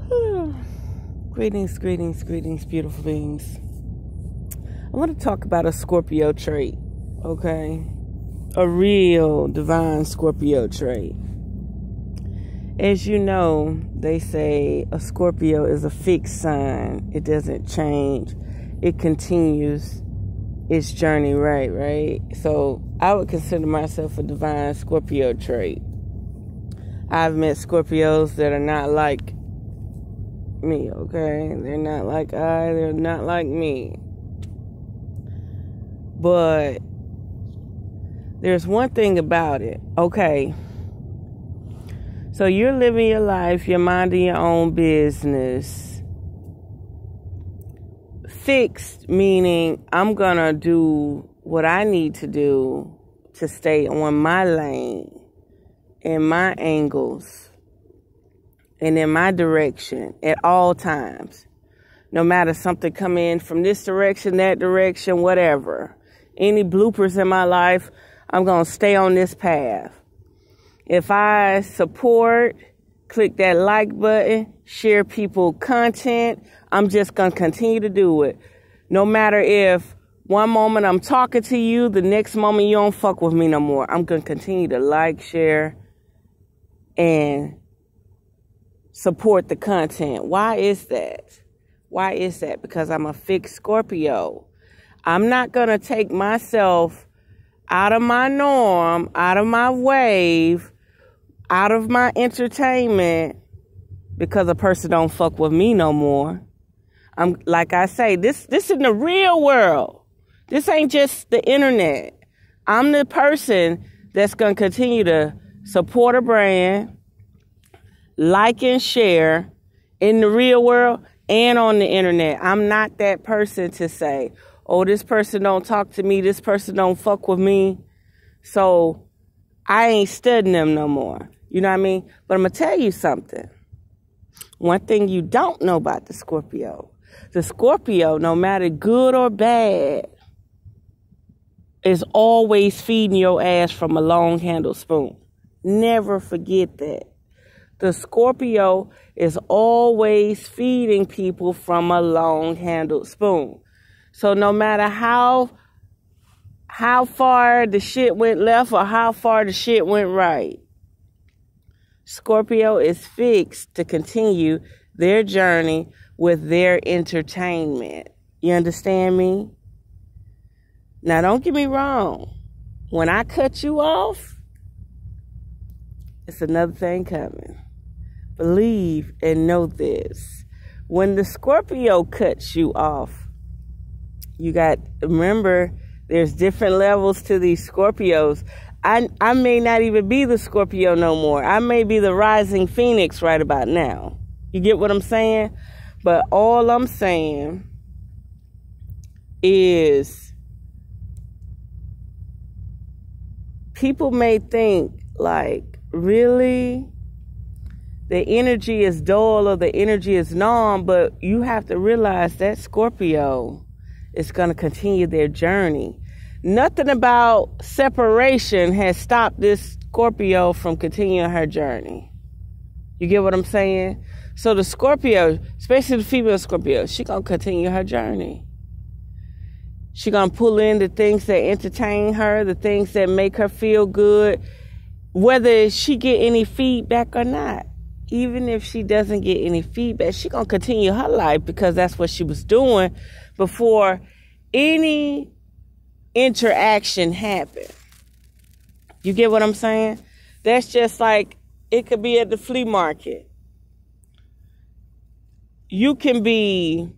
Greetings, greetings, greetings, beautiful beings. I want to talk about a Scorpio trait, okay? A real divine Scorpio trait. As you know, they say a Scorpio is a fixed sign. It doesn't change. It continues its journey, right? So I would consider myself a divine Scorpio trait. I've met Scorpios that are not like me, okay? They're not like they're not like me. But there's one thing about it, okay? So you're living your life, you're minding your own business. Fixed, meaning I'm gonna do what I need to do to stay on my lane, in my angles, and in my direction at all times. No matter something come in from this direction, that direction, whatever. Any bloopers in my life, I'm going to stay on this path. If I support, click that like button, share people content, I'm just going to continue to do it. No matter if one moment I'm talking to you, the next moment you don't fuck with me no more. I'm going to continue to like, share, and support the content. Why is that? Why is that? Because I'm a fixed Scorpio. I'm not going to take myself out of my norm, out of my wave, out of my entertainment because a person don't fuck with me no more. I'm like I say, this in the real world. This ain't just the internet. I'm the person that's going to continue to support a brand, like and share in the real world and on the internet. I'm not that person to say, oh, this person don't talk to me, this person don't fuck with me, so I ain't studying them no more. You know what I mean? But I'm going to tell you something. One thing you don't know about the Scorpio, no matter good or bad, is always feeding your ass from a long-handled spoon. Never forget that. The Scorpio is always feeding people from a long-handled spoon. So no matter how far the shit went left or how far the shit went right, Scorpio is fixed to continue their journey with their entertainment. You understand me? Now, don't get me wrong. When I cut you off, it's another thing coming. Believe and know this. When the Scorpio cuts you off, you got, remember, there's different levels to these Scorpios. I may not even be the Scorpio no more. I may be the rising phoenix right about now. You get what I'm saying? But all I'm saying is people may think like, really? The energy is dull or the energy is numb, but you have to realize that Scorpio is going to continue their journey. Nothing about separation has stopped this Scorpio from continuing her journey. You get what I'm saying? So the Scorpio, especially the female Scorpio, she going to continue her journey. She going to pull in the things that entertain her, the things that make her feel good, whether she get any feedback or not. Even if she doesn't get any feedback, she going to continue her life because that's what she was doing before any interaction happened. You get what I'm saying? That's just like, it could be at the flea market. You can be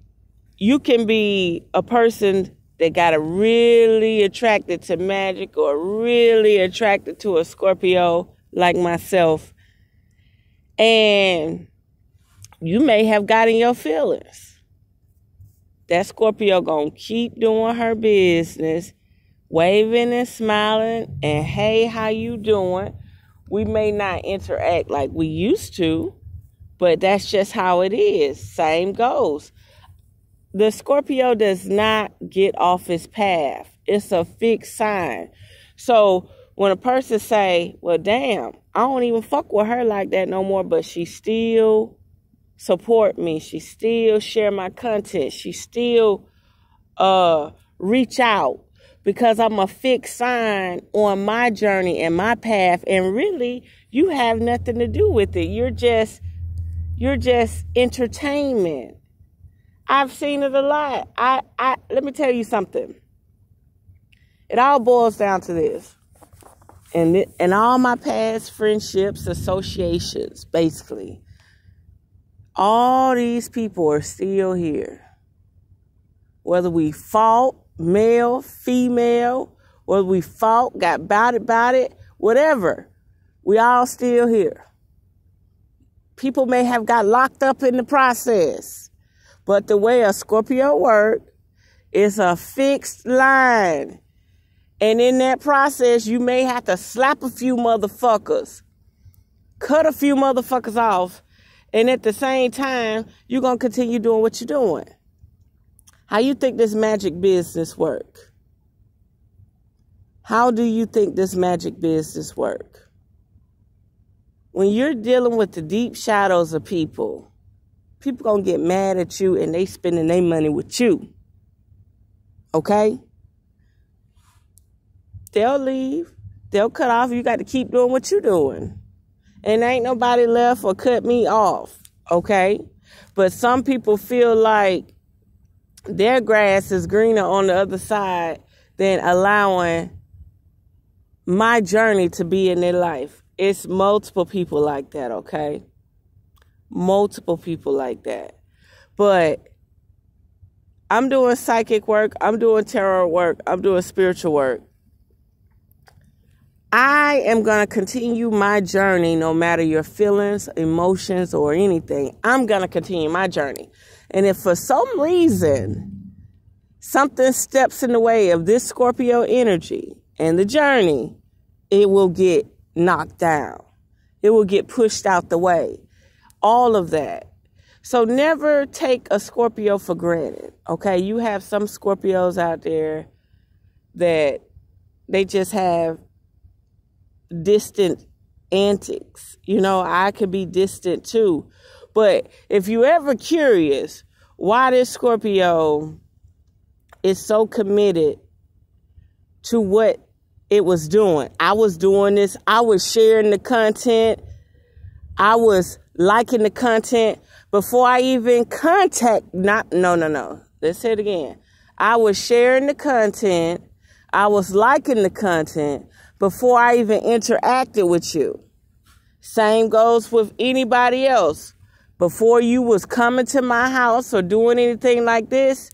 a person that got really attracted to magic or really attracted to a Scorpio like myself. And you may have gotten your feelings. That Scorpio gonna keep doing her business, waving and smiling, and hey, how you doing? We may not interact like we used to, but that's just how it is. Same goes. The Scorpio does not get off its path. It's a fixed sign. So when a person say, well, damn, I don't even fuck with her like that no more, but she's still support me. She still share my content. She still reach out, because I'm a fixed sign on my journey and my path. And really, you have nothing to do with it. You're just entertainment. I've seen it a lot. Let me tell you something. It all boils down to this. And all my past friendships, associations, basically, all these people are still here. Whether we fought, male, female, whether we fought, got about it, whatever, we all still here. People may have got locked up in the process, but the way a Scorpio works is a fixed line. And in that process, you may have to slap a few motherfuckers, cut a few motherfuckers off, and at the same time, you're going to continue doing what you're doing. How you think this magic business work? How do you think this magic business work? When you're dealing with the deep shadows of people going to get mad at you and they spending their money with you. Okay? They'll leave. They'll cut off. You got to keep doing what you're doing. And ain't nobody left or cut me off. Okay? But some people feel like their grass is greener on the other side than allowing my journey to be in their life. It's multiple people like that, okay? Multiple people like that. But I'm doing psychic work. I'm doing tarot work. I'm doing spiritual work. I am going to continue my journey no matter your feelings, emotions, or anything. I'm going to continue my journey. And if for some reason something steps in the way of this Scorpio energy and the journey, it will get knocked down. It will get pushed out the way. All of that. So never take a Scorpio for granted. Okay, you have some Scorpios out there that they just have distant antics. You know, I could be distant too. But if you ever curious why this Scorpio is so committed to what it was doing. I was doing this. I was sharing the content. I was liking the content before I even no. Let's say it again. I was sharing the content. I was liking the content before I even interacted with you. Same goes with anybody else. Before you was coming to my house or doing anything like this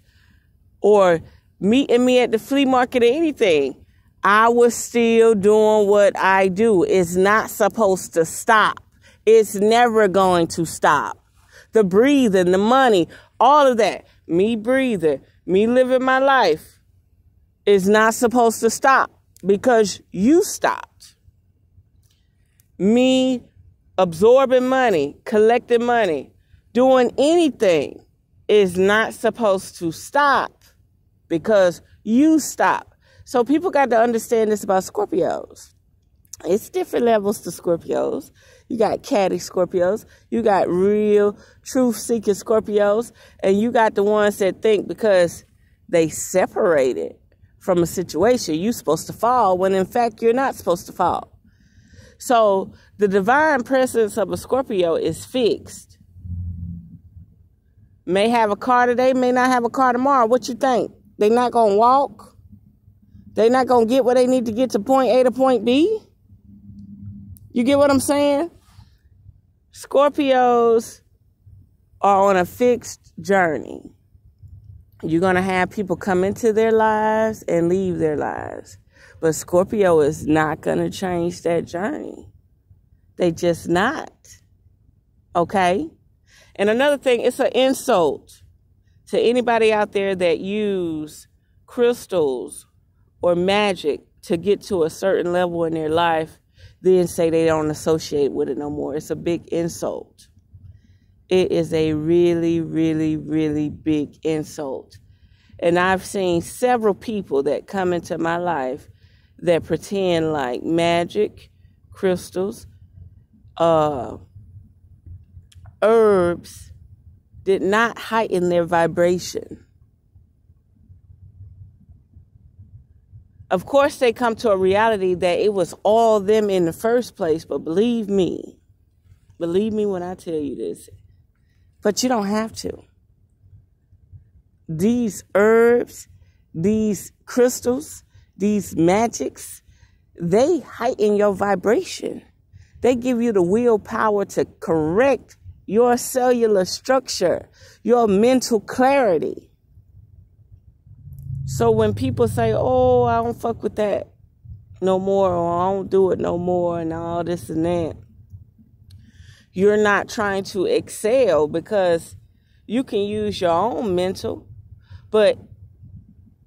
or meeting me at the flea market or anything, I was still doing what I do. It's not supposed to stop. It's never going to stop. The breathing, the money, all of that, me breathing, me living my life is not supposed to stop because you stopped. Me absorbing money, collecting money, doing anything is not supposed to stop because you stop. So people got to understand this about Scorpios. It's different levels to Scorpios. You got catty Scorpios. You got real truth-seeking Scorpios. And you got the ones that think because they separated from a situation, you're supposed to fall when in fact you're not supposed to fall. So the divine presence of a Scorpio is fixed. May have a car today, may not have a car tomorrow. What you think? They not going to walk? They not going to get where they need to get to point A to point B? You get what I'm saying? Scorpios are on a fixed journey. You're going to have people come into their lives and leave their lives. But Scorpio is not going to change that journey. They just not. Okay? And another thing, it's an insult to anybody out there that use crystals or magic to get to a certain level in their life, then say they don't associate with it no more. It's a big insult. It is a really, really, really big insult. And I've seen several people that come into my life that pretend like magic, crystals, herbs, did not heighten their vibration. Of course, they come to a reality that it was all them in the first place, but believe me when I tell you this, but you don't have to. These herbs, these crystals, these magics, they heighten your vibration. They give you the willpower to correct your cellular structure, your mental clarity. So when people say, oh, I don't fuck with that no more, or I don't do it no more, and all this and that, you're not trying to excel, because you can use your own mental, but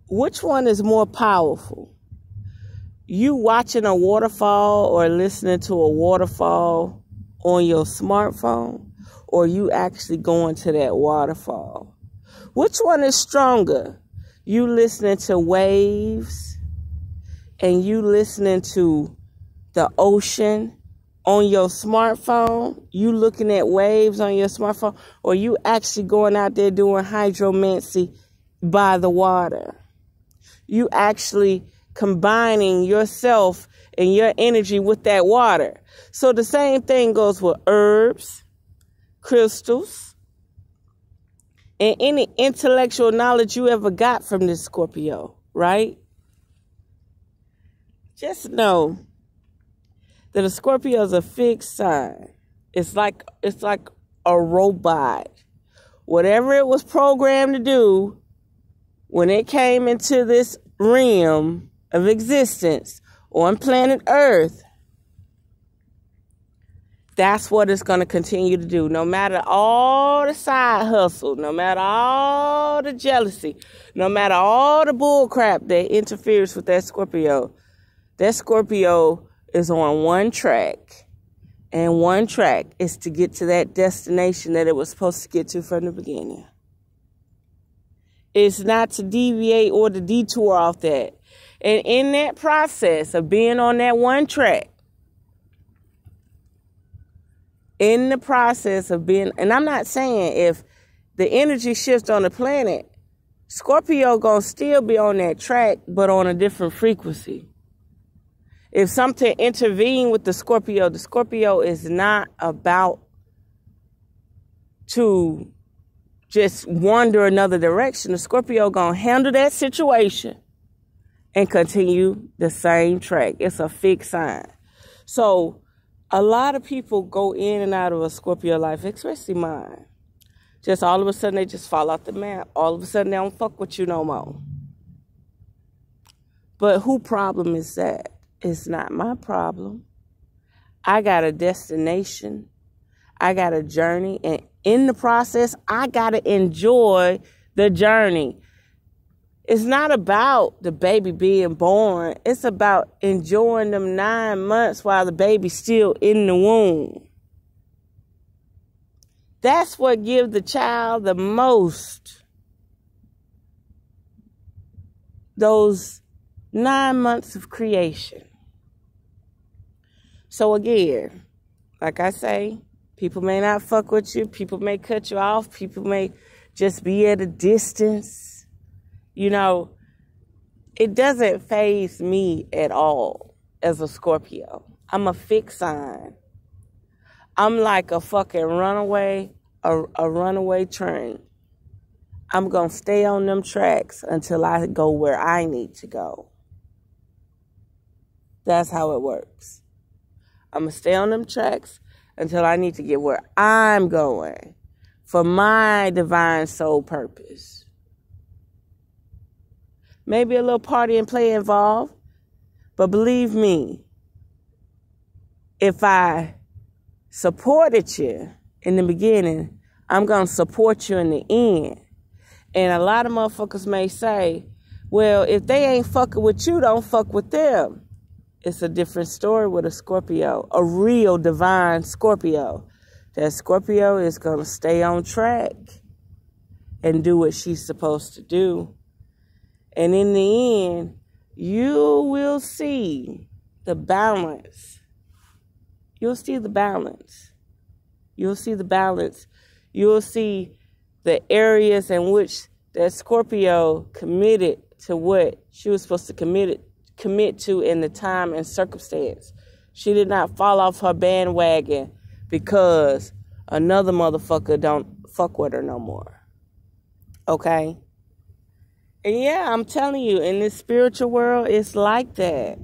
which one is more powerful? You watching a waterfall or listening to a waterfall on your smartphone, or you actually going to that waterfall? Which one is stronger? You listening to waves and you listening to the ocean on your smartphone, you looking at waves on your smartphone, or you actually going out there doing hydromancy by the water? You actually combining yourself and your energy with that water. So the same thing goes with herbs, crystals, and any intellectual knowledge you ever got from this Scorpio, right? Just know that a Scorpio is a fixed sign. It's like a robot. Whatever it was programmed to do when it came into this realm of existence on planet Earth, that's what it's going to continue to do. No matter all the side hustle, no matter all the jealousy, no matter all the bull crap that interferes with that Scorpio is on one track. And one track is to get to that destination that it was supposed to get to from the beginning. It's not to deviate or to detour off that. And in that process of being on that one track, and I'm not saying if the energy shifts on the planet, Scorpio gonna still be on that track, but on a different frequency. If something intervened with the Scorpio is not about to just wander another direction. The Scorpio gonna handle that situation and continue the same track. It's a fixed sign. So a lot of people go in and out of a Scorpio life, especially mine. Just all of a sudden they just fall off the map. All of a sudden they don't fuck with you no more. But who problem is that? It's not my problem. I got a destination. I got a journey. And in the process, I got to enjoy the journey. It's not about the baby being born. It's about enjoying them 9 months while the baby's still in the womb. That's what gives the child the most. Those 9 months of creation. So again, like I say, people may not fuck with you. People may cut you off. People may just be at a distance. You know, it doesn't faze me at all as a Scorpio. I'm a fixed sign. I'm like a fucking runaway, a runaway train. I'm going to stay on them tracks until I go where I need to go. That's how it works. I'm going to stay on them tracks until I need to get where I'm going for my divine soul purpose. Maybe a little party and play involved, but believe me, if I supported you in the beginning, I'm going to support you in the end. And a lot of motherfuckers may say, well, if they ain't fucking with you, don't fuck with them. It's a different story with a Scorpio, a real divine Scorpio. That Scorpio is going to stay on track and do what she's supposed to do. And in the end, you will see the balance. You'll see the balance. You'll see the balance. You'll see the areas in which that Scorpio committed to what she was supposed to commit to in the time and circumstance. She did not fall off her bandwagon because another motherfucker don't fuck with her no more. Okay? And yeah, I'm telling you, in this spiritual world, it's like that.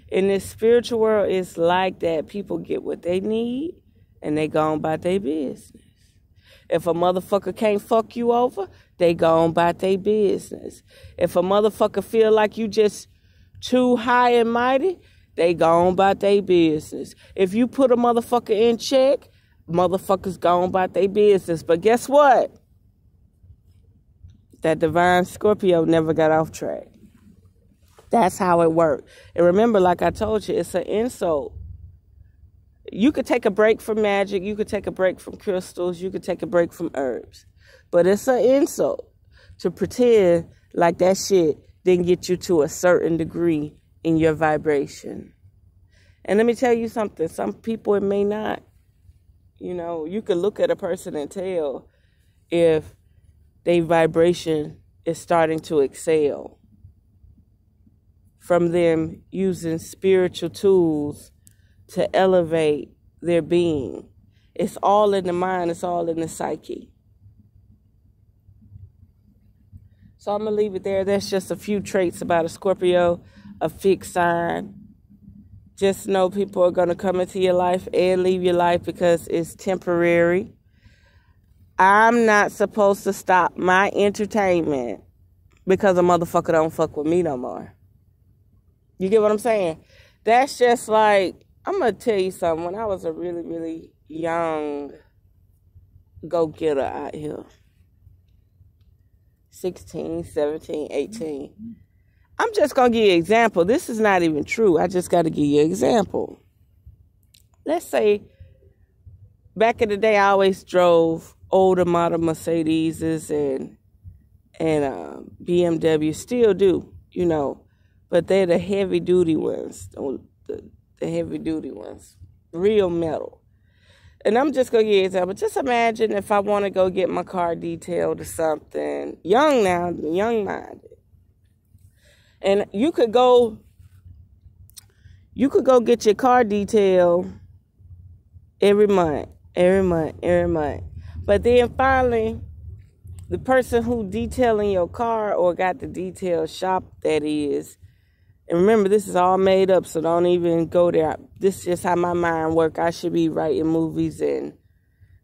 In this spiritual world, it's like that. People get what they need, and they go on about their business. If a motherfucker can't fuck you over, they go on about their business. If a motherfucker feel like you just too high and mighty, they go on about their business. If you put a motherfucker in check, motherfuckers go on about their business. But guess what? That divine Scorpio never got off track. That's how it worked. And remember, like I told you, it's an insult. You could take a break from magic. You could take a break from crystals. You could take a break from herbs. But it's an insult to pretend like that shit didn't get you to a certain degree in your vibration. And let me tell you something. Some people, it may not. You know, you could look at a person and tell if their vibration is starting to excel from them using spiritual tools to elevate their being. It's all in the mind. It's all in the psyche. So I'm going to leave it there. That's just a few traits about a Scorpio, a fixed sign. Just know people are going to come into your life and leave your life because it's temporary. I'm not supposed to stop my entertainment because a motherfucker don't fuck with me no more. You get what I'm saying? That's just like, I'm going to tell you something. When I was a really, really young go-getter out here, 16, 17, 18, I'm just going to give you an example. This is not even true. I just got to give you an example. Let's say back in the day, I always drove older model Mercedes and BMW. Still do, you know. But they're the heavy-duty ones, the heavy-duty ones, real metal. And I'm just going to give you an example. Just imagine if I want to go get my car detailed or something. Young now, young-minded. And you could go get your car detailed every month. But then finally, the person who detailing your car or got the detail shop, that is, and remember, this is all made up, so don't even go there. This is just how my mind works. I should be writing movies and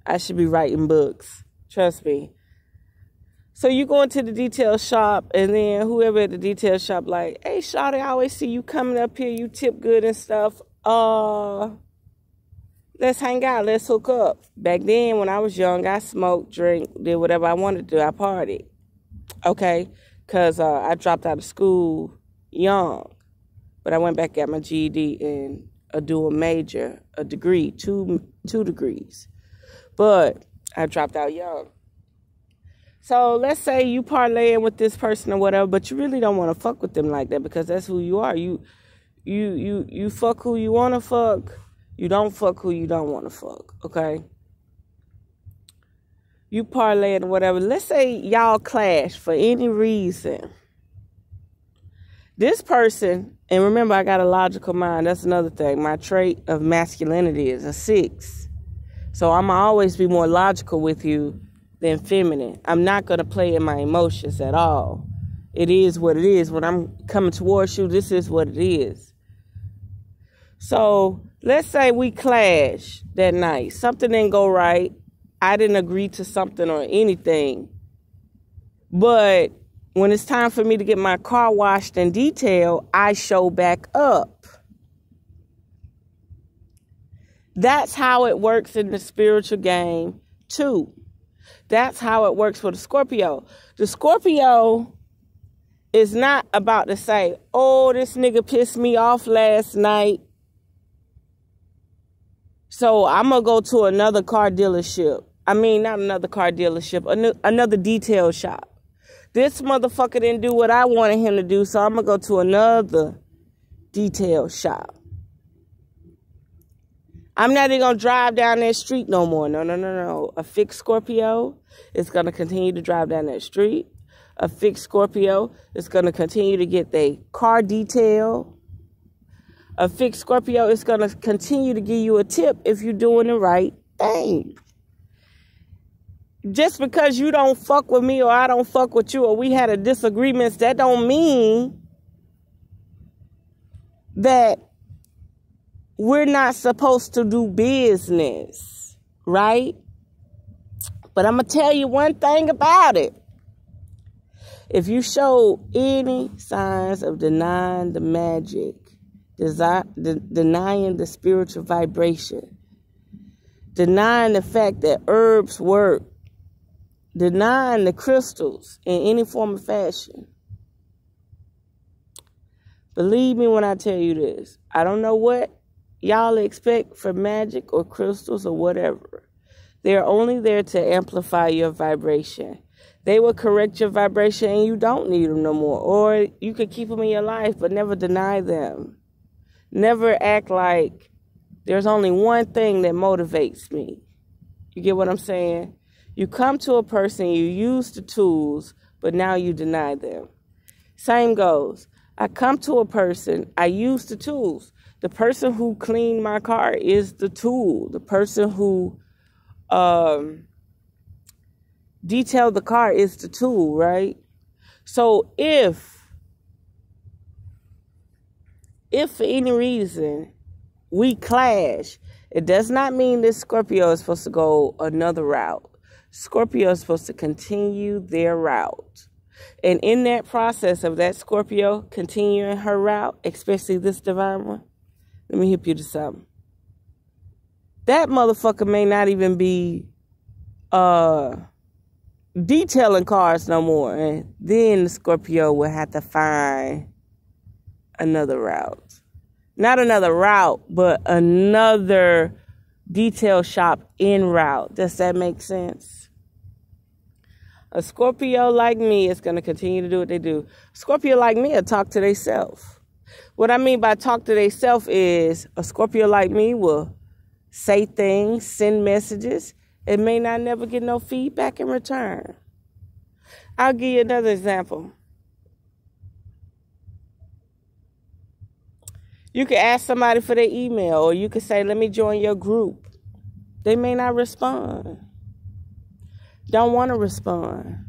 I should be writing books. Trust me. So you go into the detail shop, and then whoever at the detail shop like, hey, shawty, I always see you coming up here. You tip good and stuff. Let's hang out. Let's hook up. Back then, when I was young, I smoked, drank, did whatever I wanted to do. I partied. Okay? Because I dropped out of school young. But I went back, got my GED and a dual major, a degree, two degrees. But I dropped out young. So let's say you parlaying with this person or whatever, but you really don't want to fuck with them like that because that's who you are. You fuck who you want to fuck. You don't fuck who you don't want to fuck, okay? You parlaying or whatever. Let's say y'all clash for any reason. This person, and remember I got a logical mind. That's another thing. My trait of masculinity is a 6. So I'm always be more logical with you than feminine. I'm not going to play in my emotions at all. It is what it is. When I'm coming towards you, this is what it is. So let's say we clash that night. Something didn't go right. I didn't agree to something or anything. But when it's time for me to get my car washed and detailed, I show back up. That's how it works in the spiritual game, too. That's how it works for the Scorpio. The Scorpio is not about to say, oh, this nigga pissed me off last night, so I'm going to go to another car dealership. I mean, not another car dealership, another detail shop. This motherfucker didn't do what I wanted him to do, so I'm going to go to another detail shop. I'm not even going to drive down that street no more. No. A fixed Scorpio is going to continue to drive down that street. A fixed Scorpio is going to continue to get their car detailed. A fixed Scorpio is going to continue to give you a tip if you're doing the right thing. Just because you don't fuck with me or I don't fuck with you or we had a disagreement, that don't mean that we're not supposed to do business, right? But I'm going to tell you one thing about it. If you show any signs of denying the magic, denying the spiritual vibration, denying the fact that herbs work, denying the crystals in any form of fashion, believe me when I tell you this. I don't know what y'all expect for magic or crystals or whatever. They're only there to amplify your vibration. They will correct your vibration and you don't need them no more. Or you could keep them in your life but never deny them. Never act like there's only one thing that motivates me. You get what I'm saying? You come to a person, you use the tools, but now you deny them. Same goes. I come to a person, I use the tools. The person who cleaned my car is the tool. The person who detailed the car is the tool, right? So if for any reason we clash, it does not mean this Scorpio is supposed to go another route. Scorpio is supposed to continue their route. And in that process of that Scorpio continuing her route, especially this divine one, let me hip you to something. That motherfucker may not even be detailing cars no more. And then the Scorpio will have to find another route. Not another route, but another detail shop en route. Does that make sense? A Scorpio like me is going to continue to do what they do. Scorpio like me will talk to themselves. What I mean by talk to themselves is a Scorpio like me will say things, send messages. It may not never get no feedback in return. I'll give you another example. You can ask somebody for their email, or you could say, let me join your group. They may not respond. Don't want to respond.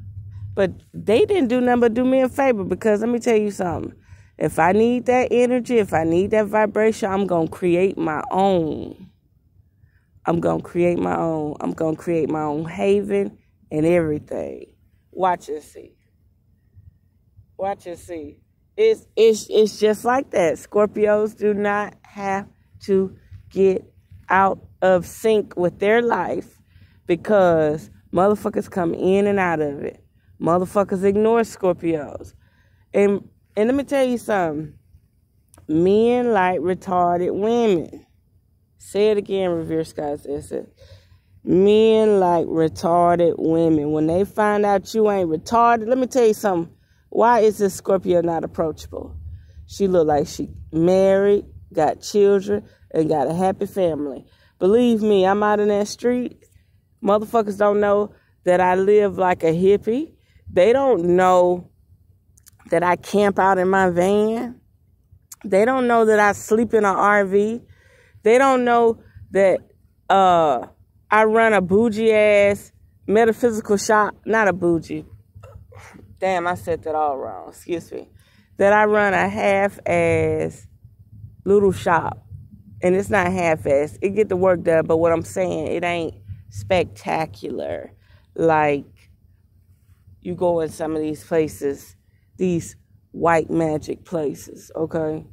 But they didn't do nothing but do me a favor, because let me tell you something. If I need that energy, if I need that vibration, I'm going to create my own. I'm going to create my own. I'm going to create my own haven and everything. Watch and see. Watch and see. It's just like that. Scorpios do not have to get out of sync with their life because motherfuckers come in and out of it. Motherfuckers ignore Scorpios. And let me tell you something. Men like retarded women. Say it again, Revere, Skye. Men like retarded women. When they find out you ain't retarded, let me tell you something. Why is this Scorpio not approachable? She look like she married, got children, and got a happy family. Believe me, I'm out in that street. Motherfuckers don't know that I live like a hippie. They don't know that I camp out in my van. They don't know that I sleep in an RV. They don't know that I run a bougie-ass metaphysical shop. Not a bougie. Damn, I said that all wrong. Excuse me. That I run a half-ass little shop. And it's not half-ass. It get the work done, but what I'm saying, it ain't spectacular. Like you go in some of these places, these white magic places, okay?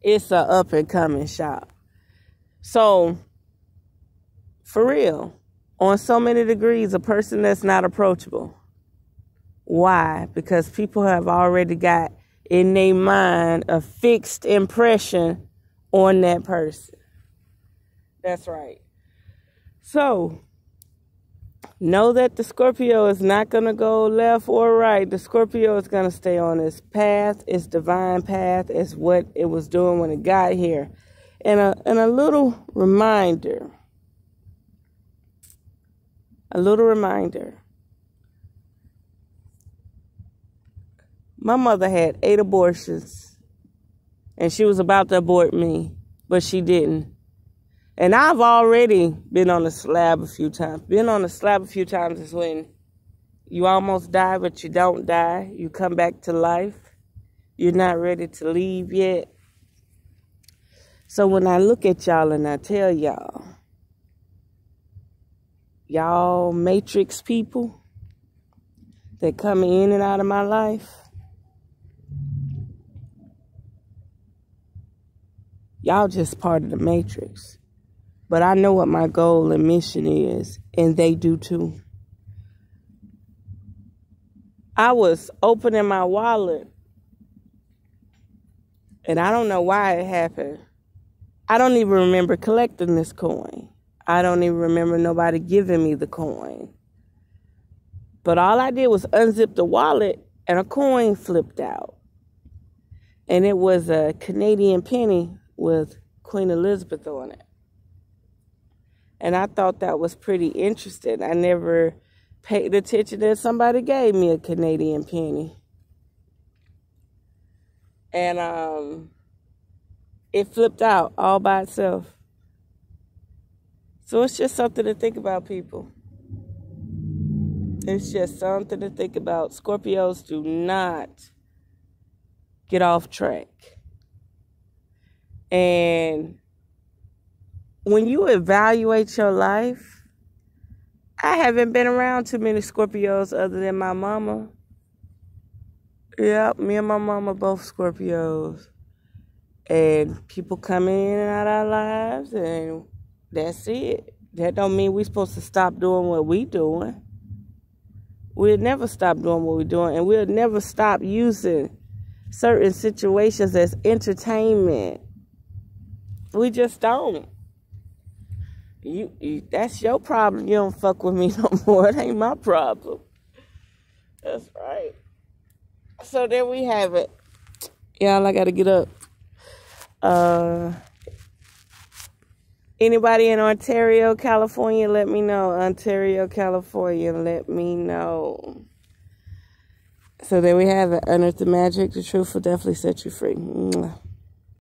It's a up-and-coming shop. So, for real, on so many degrees, a person that's not approachable. Why? Because people have already got in their mind a fixed impression on that person. That's right. So, Know that the Scorpio is not going to go left or right. The Scorpio is going to stay on its path, its divine path, is what it was doing when it got here. And a little reminder. A little reminder. My mother had 8 abortions. And she was about to abort me, but she didn't. And I've already been on the slab a few times. Being on the slab a few times is when you almost die, but you don't die. You come back to life. You're not ready to leave yet. So when I look at y'all and I tell y'all matrix people that come in and out of my life, y'all just part of the matrix. But I know what my goal and mission is, and they do too. I was opening my wallet, and I don't know why it happened. I don't even remember collecting this coin. I don't even remember nobody giving me the coin. But all I did was unzip the wallet, and a coin flipped out. And it was a Canadian penny with Queen Elizabeth on it. And I thought that was pretty interesting. I never paid attention that somebody gave me a Canadian penny. And it flipped out all by itself. So it's just something to think about, people. It's just something to think about. Scorpios do not get off track. And when you evaluate your life, I haven't been around too many Scorpios other than my mama. Yep, me and my mama both Scorpios. And people come in and out of our lives, and that's it. That don't mean we're supposed to stop doing what we doing. We'll never stop doing what we're doing, and we'll never stop using certain situations as entertainment. We just don't. You that's your problem. You don't fuck with me no more. It ain't my problem. That's right. So there we have it. Y'all, I gotta get up. Anybody in Ontario, California, let me know. Ontario, California, let me know. So there we have it. Unearth the magic. The truth will definitely set you free. Mwah.